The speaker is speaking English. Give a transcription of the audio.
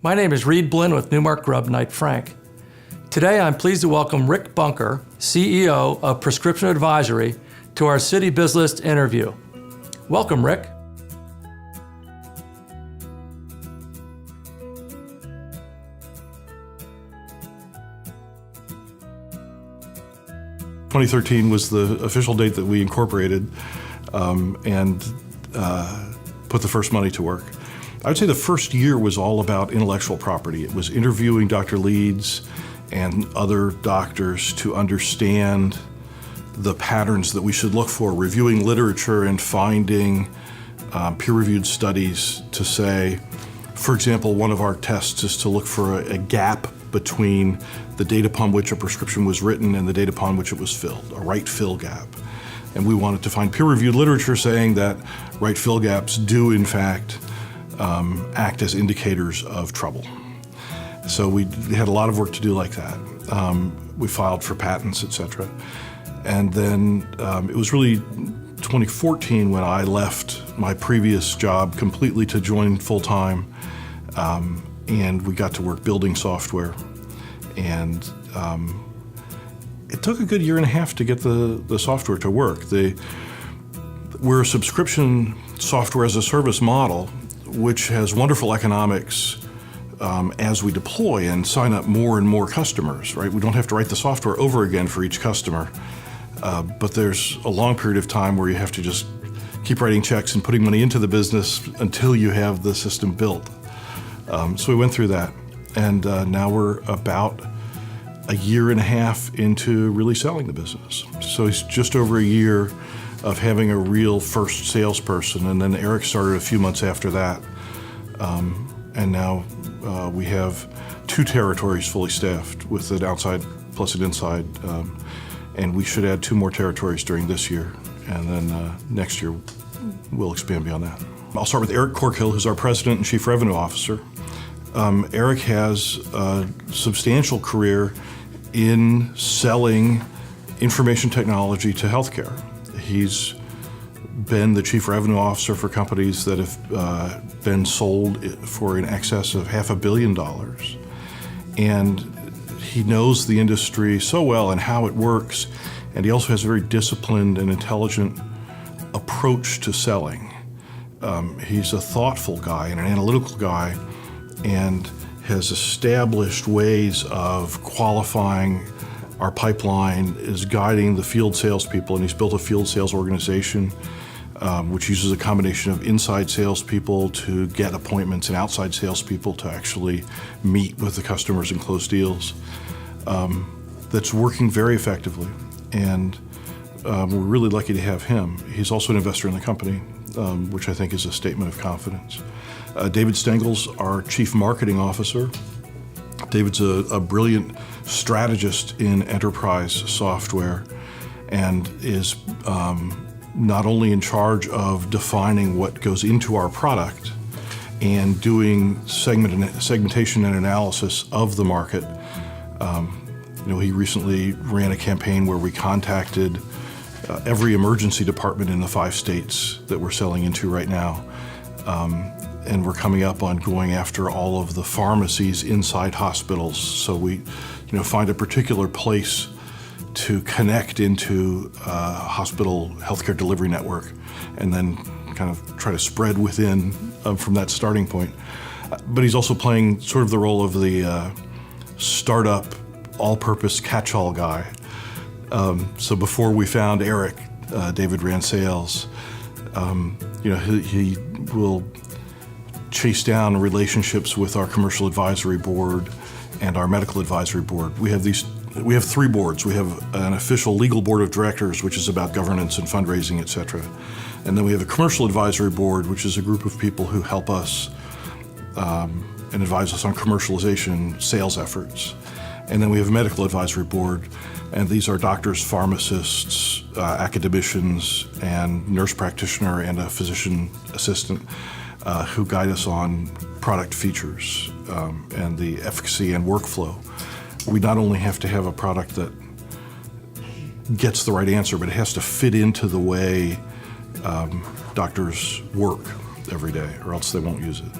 My name is Reed Blinn with Newmark Grubb Knight Frank. Today I'm pleased to welcome Rick Bunker, CEO of Prescription Advisory, to our citybizlist interview. Welcome, Rick. "2013 was the official date that we incorporated and put the first money to work. I would say the first year was all about intellectual property. It was interviewing Dr. Leeds and other doctors to understand the patterns that we should look for, reviewing literature and finding peer-reviewed studies to say, for example, one of our tests is to look for a gap between the date upon which a prescription was written and the date upon which it was filled, a right fill gap. And we wanted to find peer-reviewed literature saying that right fill gaps do, in fact, act as indicators of trouble. So we had a lot of work to do like that. We filed for patents, etc. And then it was really 2014 when I left my previous job completely to join full-time, and we got to work building software. And it took a good year and a half to get the software to work. We're a subscription software as a service model, which has wonderful economics as we deploy and sign up more and more customers, right? We don't have to write the software over again for each customer, but there's a long period of time where you have to just keep writing checks and putting money into the business until you have the system built. So we went through that, and now we're about a year and a half into really selling the business. So it's just over a year of having a real first salesperson, and then Eric started a few months after that. And now we have 2 territories fully staffed with an outside plus an inside, and we should add 2 more territories during this year, and then next year we'll expand beyond that. I'll start with Eric Corkhill, who's our President and Chief Revenue Officer. Eric has a substantial career in selling information technology to healthcare. He's been the Chief Revenue Officer for companies that have been sold for in excess of $500 million. And he knows the industry so well and how it works, and he also has a very disciplined and intelligent approach to selling. He's a thoughtful guy and an analytical guy, and has established ways of qualifying our pipeline, is guiding the field salespeople, and he's built a field sales organization which uses a combination of inside salespeople to get appointments and outside salespeople to actually meet with the customers and close deals. That's working very effectively, and we're really lucky to have him. He's also an investor in the company, which I think is a statement of confidence. David Stengel's our Chief Marketing Officer. David's a brilliant strategist in enterprise software, and is not only in charge of defining what goes into our product and doing segmentation and analysis of the market. He recently ran a campaign where we contacted every emergency department in the 5 states that we're selling into right now. And we're coming up on going after all of the pharmacies inside hospitals. So we, find a particular place to connect into a hospital healthcare delivery network, and then kind of try to spread within from that starting point. But he's also playing sort of the role of the startup, all-purpose catch-all guy. So before we found Eric, David ran sales. He will chase down relationships with our commercial advisory board and our medical advisory board. We have 3 boards. We have an official legal board of directors, which is about governance and fundraising, etc. And then we have a commercial advisory board, which is a group of people who help us and advise us on commercialization sales efforts. And then we have a medical advisory board, and these are doctors, pharmacists, academicians, and nurse practitioner and a physician assistant who guide us on product features and the efficacy and workflow. We not only have to have a product that gets the right answer, but it has to fit into the way doctors work every day, or else they won't use it.